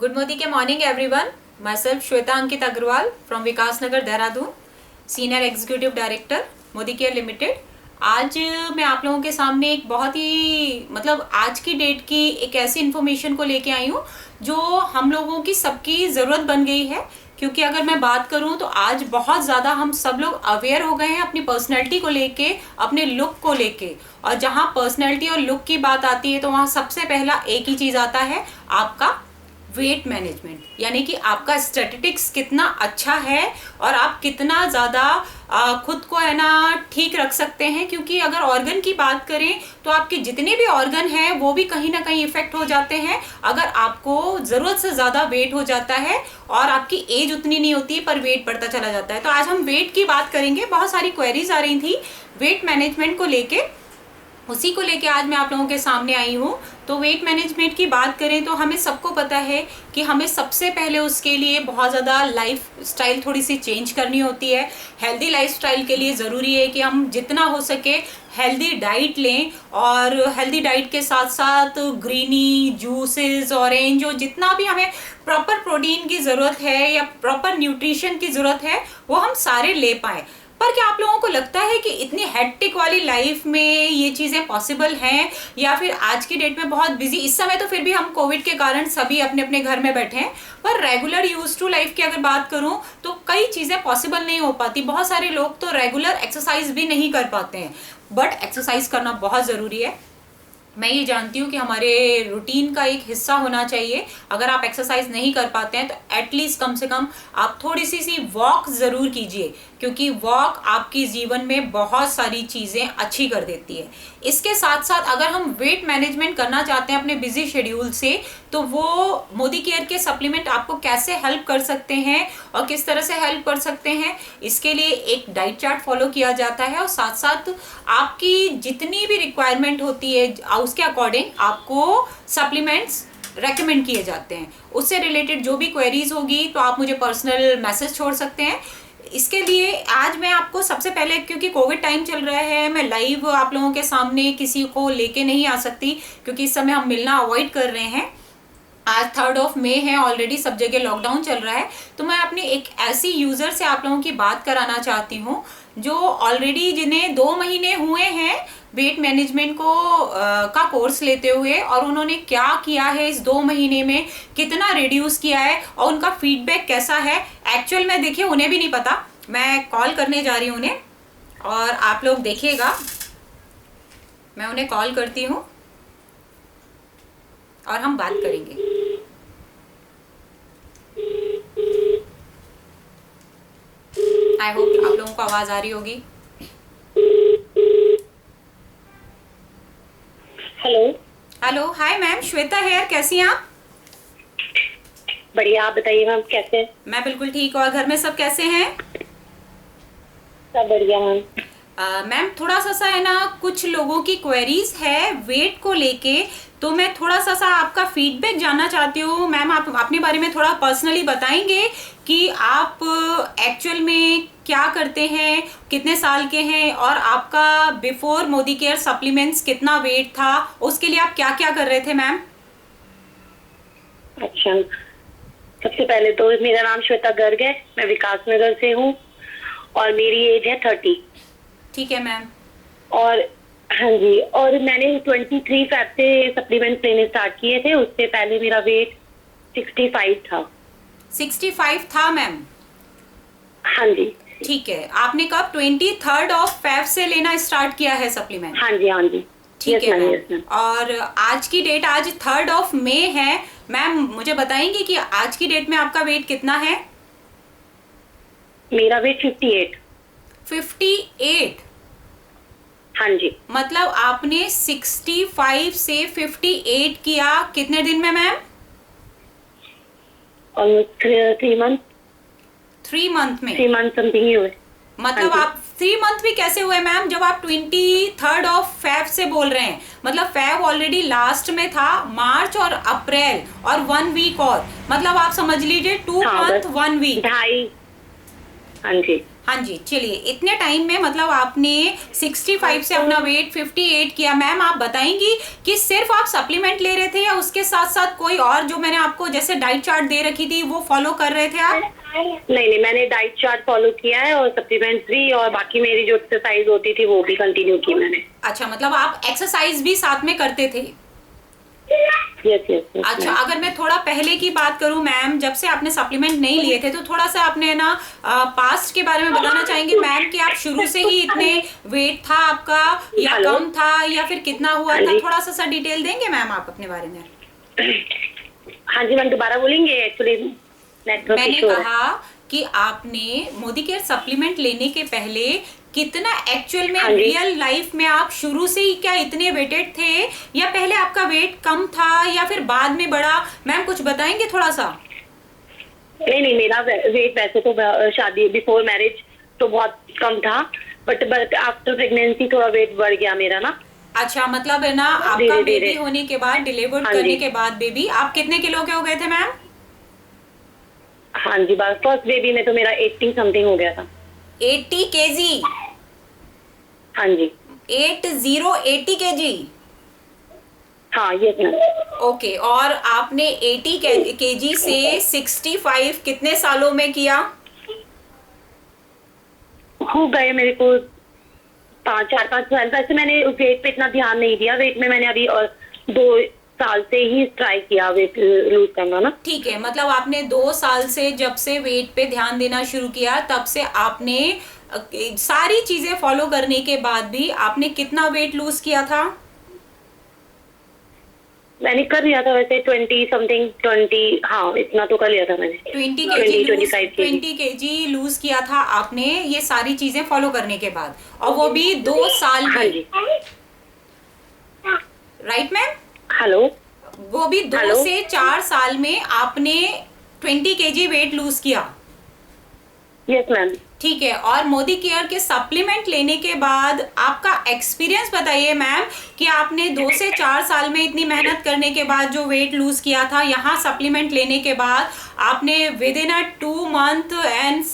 Good morning everyone. Myself Shweta Ankit Agrawal from Vikas Nagar Dehradun, senior executive director Modi care limited. आज मैं आप लोगों के सामने एक बहुत ही आज की डेट की एक ऐसी इन्फॉर्मेशन को लेके आई हूँ जो हम लोगों की सबकी ज़रूरत बन गई है। क्योंकि अगर मैं बात करूं तो आज बहुत ज़्यादा हम सब लोग अवेयर हो गए हैं अपनी पर्सनैलिटी को लेके, अपने लुक को लेके। और जहां पर्सनैलिटी और लुक की बात आती है तो वहां सबसे पहला एक ही चीज़ आता है, आपका वेट मैनेजमेंट। यानी कि आपका स्टैटिस्टिक्स कितना अच्छा है और आप कितना ज़्यादा खुद को है ना ठीक रख सकते हैं। क्योंकि अगर ऑर्गन की बात करें तो आपके जितने भी ऑर्गन हैं वो भी कहीं ना कहीं इफेक्ट हो जाते हैं अगर आपको ज़रूरत से ज़्यादा वेट हो जाता है और आपकी एज उतनी नहीं होती है पर वेट बढ़ता चला जाता है। तो आज हम वेट की बात करेंगे। बहुत सारी क्वेरीज आ रही थी वेट मैनेजमेंट को लेके, उसी को लेके आज मैं आप लोगों के सामने आई हूँ। तो वेट मैनेजमेंट की बात करें तो हमें सबको पता है कि हमें सबसे पहले उसके लिए बहुत ज़्यादा लाइफ स्टाइल थोड़ी सी चेंज करनी होती है। हेल्दी लाइफ स्टाइल के लिए ज़रूरी है कि हम जितना हो सके हेल्दी डाइट लें और हेल्दी डाइट के साथ साथ ग्रीनी जूसेस, ऑरेंज और जितना भी हमें प्रॉपर प्रोटीन की ज़रूरत है या प्रॉपर न्यूट्रिशन की ज़रूरत है वो हम सारे ले पाएँ। पर क्या आप लोगों को लगता है कि इतनी हेक्टिक वाली लाइफ में ये चीज़ें पॉसिबल हैं, या फिर आज की डेट में बहुत बिजी, इस समय तो फिर भी हम कोविड के कारण सभी अपने अपने घर में बैठे हैं, पर रेगुलर यूज टू लाइफ की अगर बात करूं तो कई चीज़ें पॉसिबल नहीं हो पाती। बहुत सारे लोग तो रेगुलर एक्सरसाइज भी नहीं कर पाते हैं, बट एक्सरसाइज करना बहुत ज़रूरी है। मैं ये जानती हूँ कि हमारे रूटीन का एक हिस्सा होना चाहिए। अगर आप एक्सरसाइज नहीं कर पाते हैं तो एटलीस्ट कम से कम आप थोड़ी सी वॉक ज़रूर कीजिए, क्योंकि वॉक आपकी जीवन में बहुत सारी चीज़ें अच्छी कर देती है। इसके साथ साथ अगर हम वेट मैनेजमेंट करना चाहते हैं अपने बिजी शेड्यूल से, तो वो मोदी केयर के सप्लीमेंट आपको कैसे हेल्प कर सकते हैं और किस तरह से हेल्प कर सकते हैं, इसके लिए एक डाइट चार्ट फॉलो किया जाता है। और साथ साथ आपकी जितनी भी रिक्वायरमेंट होती है उसके अकॉर्डिंग आपको सप्लीमेंट्स रेकमेंड किए जाते हैं। उससे रिलेटेड जो भी क्वेरीज होगी तो आप मुझे पर्सनल मैसेज छोड़ सकते हैं। इसके लिए आज मैं आपको सबसे पहले, क्योंकि कोविड टाइम चल रहा है, मैं लाइव आप लोगों के सामने किसी को लेके नहीं आ सकती क्योंकि इस समय हम मिलना अवॉइड कर रहे हैं। आज 3 मई है, ऑलरेडी सब जगह लॉकडाउन चल रहा है। तो मैं अपनी एक ऐसी यूज़र से आप लोगों की बात कराना चाहती हूँ जो ऑलरेडी जिन्हें 2 महीने हुए हैं वेट मैनेजमेंट को का कोर्स लेते हुए, और उन्होंने क्या किया है इस 2 महीने में, कितना रिड्यूस किया है और उनका फीडबैक कैसा है। एक्चुअल में देखिए उन्हें भी नहीं पता। मैं कॉल करने जा रही हूँ उन्हें और आप लोग देखिएगा, मैं उन्हें कॉल करती हूँ और हम बात करेंगे। आई होप आप लोगों को आवाज आ रही होगी। Hello. Hello, hi ma'am, Shweta here, कैसी हैं आप? बढ़िया, आप बताइए मैम कैसे हैं? मैं बिल्कुल ठीक। और घर में सब कैसे हैं? सब बढ़िया मैम। मैम थोड़ा सा है ना, कुछ लोगों की क्वेरीज है वेट को लेके, तो मैं थोड़ा सा आपका फीडबैक जानना चाहती हूँ। मैम आप अपने बारे में थोड़ा पर्सनली बताएंगे कि आप एक्चुअल में क्या करते हैं, कितने साल के हैं और आपका बिफोर मोदी केयर सप्लीमेंट्स कितना वेट था, उसके लिए आप क्या क्या कर रहे थे मैम? अच्छा, सबसे पहले तो मेरा नाम श्वेता गर्ग है, मैं विकास नगर से हूँ और मेरी एज है 30। ठीक है मैम। और हाँ जी, और मैंने 23 फैब से सप्लीमेंट लेने स्टार्ट किए थे। उससे पहले मेरा वेट 65 था। 65 था मैम? हाँ जी। ठीक है, आपने कब 23 फेब से लेना स्टार्ट किया है सप्लीमेंट? हाँ जी हाँ जी। ठीक है yes, मैम। और आज की डेट, आज 3 मई है मैम, मुझे बताएंगे कि आज की डेट में आपका वेट कितना है? मेरा वेट 58। 58? हाँ जी। मतलब आपने 65 से 58 किया कितने दिन में मैम? Almost 3 month. 3 मंथ में? 3 मंथ समथिंग ही हुए। मतलब हाँ आप 3 मंथ भी कैसे हुए मैम, जब आप 23 फेब से बोल रहे हैं? मतलब फेब ऑलरेडी लास्ट में था, मार्च और अप्रैल और 1 वीक और, मतलब आप समझ लीजिए 2 मंथ 1 वीक। 2.5। हाँ जी। हाँ जी, चलिए इतने टाइम में मतलब आपने 65 से अपना वेट 58 किया। मैम आप बताएंगी कि सिर्फ आप सप्लीमेंट ले रहे थे या उसके साथ साथ कोई और जो मैंने आपको जैसे डाइट चार्ट दे रखी थी वो फॉलो कर रहे थे आप? नहीं, मैंने डाइट चार्ट फॉलो किया है और सप्लीमेंट्स भी, और बाकी मेरी जो एक्सरसाइज होती थी वो भी कंटिन्यू की मैंने। अच्छा, मतलब आप एक्सरसाइज भी साथ में करते थे? Yes yes. अच्छा, अगर मैं थोड़ा पहले की बात करूं मैम, जब से आपने सप्लीमेंट नहीं लिए थे तो थोड़ा सा आपने ना पास्ट के बारे में बताना चाहेंगे मैम कि आप शुरू से ही इतने वेट था आपका या हेलो? कम था या फिर कितना हुआ हाँ था? जी। थोड़ा सा डिटेल देंगे मैम आप अपने बारे में? हाँ जी मैम, दोबारा बोलेंगे, एक्चुअली नेटवर्क मैंने इशू है। कहा कि आपने मोदी केयर सप्लीमेंट लेने के पहले कितना एक्चुअल में हाँ जी। रियल लाइफ में आप शुरू से ही क्या इतने वेटेड थे या पहले आपका वेट कम था या फिर बाद में बढ़ा? मैम कुछ बताएंगे थोड़ा सा? नहीं, मेरा वेट वैसे तो शादी बिफोर मैरिज तो बहुत कम था, बट आफ्टर प्रेगनेंसी थोड़ा वेट बढ़ गया मेरा ना। अच्छा, मतलब है ना आपका धीरे बेबी धीरे। होने के बाद, डिलीवर हाँ करने जी। के बाद बेबी आप कितने किलो के हो गए थे मैम? हाँ जी, बस फर्स्ट बेबी में तो मेरा 80 समथिंग हो गया था। 80 केजी? हाँ जी। 80 केजी? हाँ यस मैम। ओके, और आपने 80 केजी से 65 कितने सालों में किया? हो गए मेरे को 4-5 साल। वैसे मैंने वेट पे इतना ध्यान नहीं दिया, वेट में मैंने अभी और 2 साल से ही ट्राई किया वेट लूज करना ना। ठीक है, मतलब आपने 2 साल से जब से वेट पे ध्यान देना शुरू किया तब से आपने सारी चीजें फॉलो करने के बाद भी आपने कितना वेट लूज किया था? मैंने कर लिया था वैसे 20 समथिंग, 20, हाँ इतना तो कर लिया था मैंने। 20 केजी लूज किया था आपने ये सारी चीजें फॉलो करने के बाद, और वो भी 2 साल हाँ में, जी। Right ma'am? हेलो? वो भी 2 हेलो? से 4 साल में आपने 20 केजी वेट लूज किया। Yes ma'am. ठीक है, और मोदी केयर के सप्लीमेंट लेने के बाद आपका एक्सपीरियंस बताइए मैम कि आपने 2 से 4 साल में इतनी मेहनत करने के बाद जो वेट लूज किया था, यहाँ सप्लीमेंट लेने के बाद आपने with in a 2 month and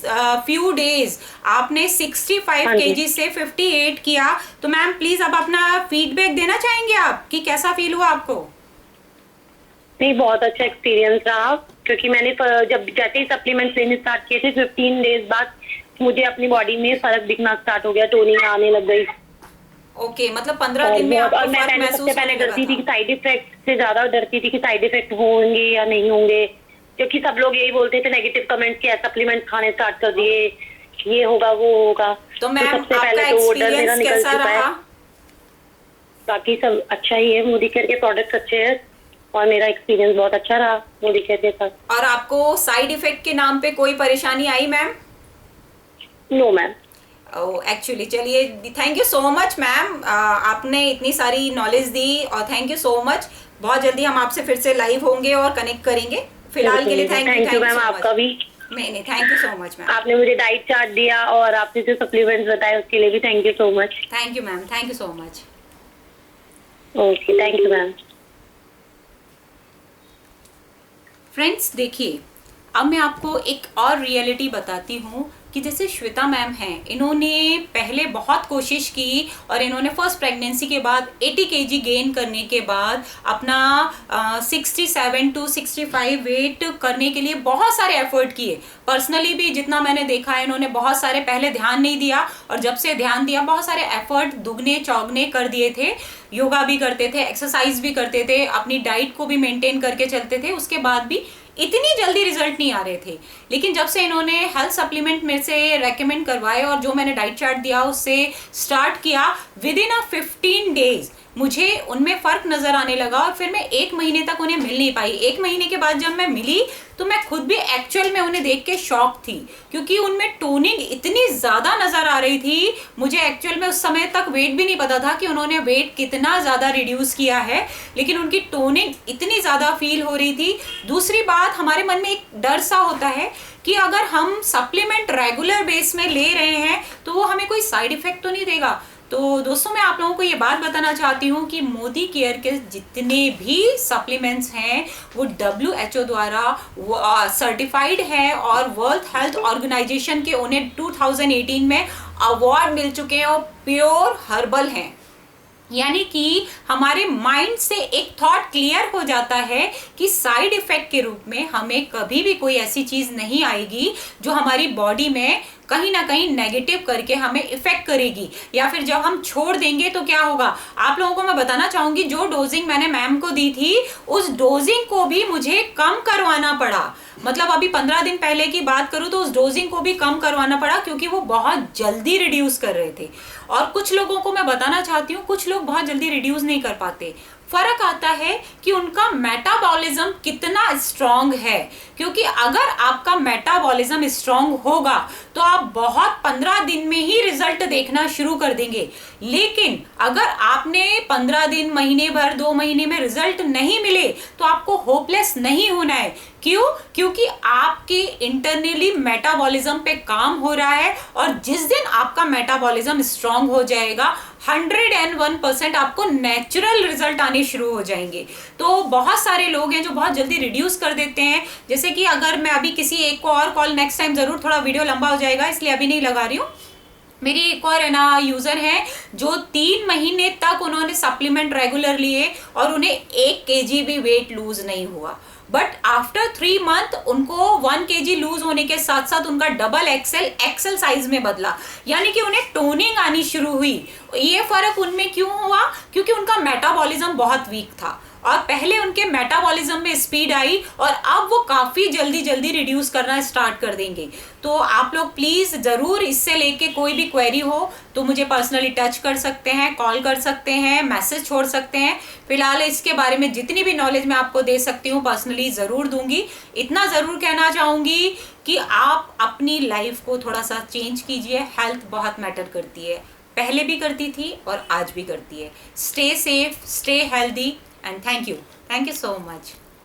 few days आपने 65 हाँ जी। केजी से 58 किया। तो मैम प्लीज अब अपना फीडबैक देना चाहेंगे आप कि कैसा फील हुआ आपको? नहीं, बहुत अच्छा एक्सपीरियंस रहा, क्योंकि मैंने जब जैसे ही सप्लीमेंट्स लेने स्टार्ट किए थे 15 डेज बाद मुझे अपनी बॉडी में फर्क दिखना स्टार्ट हो गया, टोनिंग आने लग गई। ओके, मतलब 15 दिन में आपको और मैं फर्क पहले महसूस सबसे पहले होने लगा डरती थी था? कि साइड इफेक्ट से ज्यादा डरती थी कि साइड इफेक्ट होंगे या नहीं होंगे, क्योंकि सब लोग यही बोलते थे नेगेटिव कमेंट्स कि सप्लीमेंट खाने स्टार्ट कर दिए, ये होगा वो होगा। तो मैम सबसे आपका पहले तो वो डर मेरा एक्सपीरियंस निकल कैसा चुका है। रहा? बाकी सब अच्छा ही है, मोदी केयर के प्रोडक्ट्स अच्छे हैं और मेरा एक्सपीरियंस बहुत अच्छा रहा मोदी केयर के साथ। और आपको साइड इफेक्ट के नाम पे कोई परेशानी आई मैम? No ma'am. एक्चुअली चलिए, thank you so much ma'am, आपने इतनी सारी नॉलेज दी और थैंक यू सो मच। बहुत जल्दी हम आपसे फिर से लाइव होंगे और कनेक्ट करेंगे। फिलहाल के लिए थैंक यू मैम, आपका भी। नहीं, thank you so much ma'am. आपने मुझे डाइट चार्ट दिया और आपने जो सप्लीमेंट्स बताए उसके लिए भी thank you so much. Thank you ma'am, thank you so much. Okay, thank you ma'am. Friends देखिए, अब मैं आपको एक और रियलिटी बताती हूँ कि जैसे श्वेता मैम हैं, इन्होंने पहले बहुत कोशिश की और इन्होंने फर्स्ट प्रेगनेंसी के बाद 80 केजी गेन करने के बाद अपना 67 to 65 वेट करने के लिए बहुत सारे एफर्ट किए। पर्सनली भी जितना मैंने देखा है, इन्होंने बहुत सारे पहले ध्यान नहीं दिया और जब से ध्यान दिया बहुत सारे एफर्ट दुगने चौगने कर दिए थे। योगा भी करते थे, एक्सरसाइज भी करते थे, अपनी डाइट को भी मेंटेन करके चलते थे, उसके बाद भी इतनी जल्दी रिजल्ट नहीं आ रहे थे। लेकिन जब से इन्होंने हेल्थ सप्लीमेंट मेरे से रेकमेंड करवाए और जो मैंने डाइट चार्ट दिया उससे स्टार्ट किया, विद इन अ 15 डेज मुझे उनमें फर्क नजर आने लगा और फिर मैं 1 महीने तक उन्हें मिल नहीं पाई। 1 महीने के बाद जब मैं मिली तो मैं खुद भी एक्चुअल में उन्हें देख के शॉक थी, क्योंकि उनमें टोनिंग इतनी ज्यादा नजर आ रही थी। मुझे एक्चुअल में उस समय तक वेट भी नहीं पता था कि उन्होंने वेट कितना ज्यादा रिड्यूस किया है, लेकिन उनकी टोनिंग इतनी ज्यादा फील हो रही थी। दूसरी बात, हमारे मन में एक डर सा होता है कि अगर हम सप्लीमेंट रेगुलर बेस में ले रहे हैं तो वो हमें कोई साइड इफेक्ट तो नहीं देगा। तो दोस्तों मैं आप लोगों को ये बात बताना चाहती हूँ कि मोदी केयर के जितने भी सप्लीमेंट्स हैं वो WHO द्वारा सर्टिफाइड है और वर्ल्ड हेल्थ ऑर्गेनाइजेशन के उन्हें 2018 में अवार्ड मिल चुके हैं और प्योर हर्बल हैं। यानी कि हमारे माइंड से एक थॉट क्लियर हो जाता है कि साइड इफेक्ट के रूप में हमें कभी भी कोई ऐसी चीज नहीं आएगी जो हमारी बॉडी में कहीं ना कहीं नेगेटिव करके हमें इफेक्ट करेगी, या फिर जब हम छोड़ देंगे तो क्या होगा। आप लोगों को मैं बताना चाहूंगी, जो डोजिंग मैंने मैम को दी थी उस डोजिंग को भी मुझे कम करवाना पड़ा। मतलब अभी 15 दिन पहले की बात करूं तो उस डोजिंग को भी कम करवाना पड़ा क्योंकि वो बहुत जल्दी रिड्यूस कर रहे थे। और कुछ लोगों को मैं बताना चाहती हूँ, कुछ लोग बहुत जल्दी रिड्यूस नहीं कर पाते। फर्क आता है कि उनका मेटाबॉलिज्म कितना स्ट्रांग है, क्योंकि अगर आपका मेटाबॉलिज्म स्ट्रांग होगा तो आप बहुत 15 दिन में ही रिजल्ट देखना शुरू कर देंगे। लेकिन अगर आपने 15 दिन, महीने भर, 2 महीने में रिजल्ट नहीं मिले तो आपको होपलेस नहीं होना है। क्यों? क्योंकि आपके इंटरनली मेटाबॉलिज्म पे काम हो रहा है, और जिस दिन आपका मेटाबॉलिज्म स्ट्रांग हो जाएगा 101% आपको नेचुरल रिजल्ट आने शुरू हो जाएंगे। तो बहुत सारे लोग हैं जो बहुत जल्दी रिड्यूस कर देते हैं। जैसे कि अगर मैं अभी किसी एक को और कॉल नेक्स्ट टाइम जरूर, थोड़ा वीडियो लंबा हो जाएगा इसलिए अभी नहीं लगा रही हूँ। मेरी एक और है ना यूजर है जो 3 महीने तक उन्होंने सप्लीमेंट रेगुलर लिए और उन्हें 1 kg भी वेट लूज नहीं हुआ, बट आफ्टर 3 मंथ उनको 1 kg लूज होने के साथ साथ उनका डबल एक्सेल साइज में बदला, यानी कि उन्हें टोनिंग आनी शुरू हुई। ये फर्क उनमें क्यों हुआ? क्योंकि उनका मेटाबॉलिज्म बहुत वीक था और पहले उनके मेटाबॉलिज्म में स्पीड आई और अब वो काफी जल्दी रिड्यूस करना स्टार्ट कर देंगे। तो आप लोग प्लीज जरूर इससे लेके कोई भी क्वेरी हो तो मुझे पर्सनली टच कर सकते हैं, कॉल कर सकते हैं, मैसेज छोड़ सकते हैं। फिलहाल इसके बारे में जितनी भी नॉलेज मैं आपको दे सकती हूँ पर्सनली जरूर दूंगी। इतना जरूर कहना चाहूंगी कि आप अपनी लाइफ को थोड़ा सा चेंज कीजिए। हेल्थ बहुत मैटर करती है, पहले भी करती थी और आज भी करती है। Stay safe, stay healthy, and thank you so much.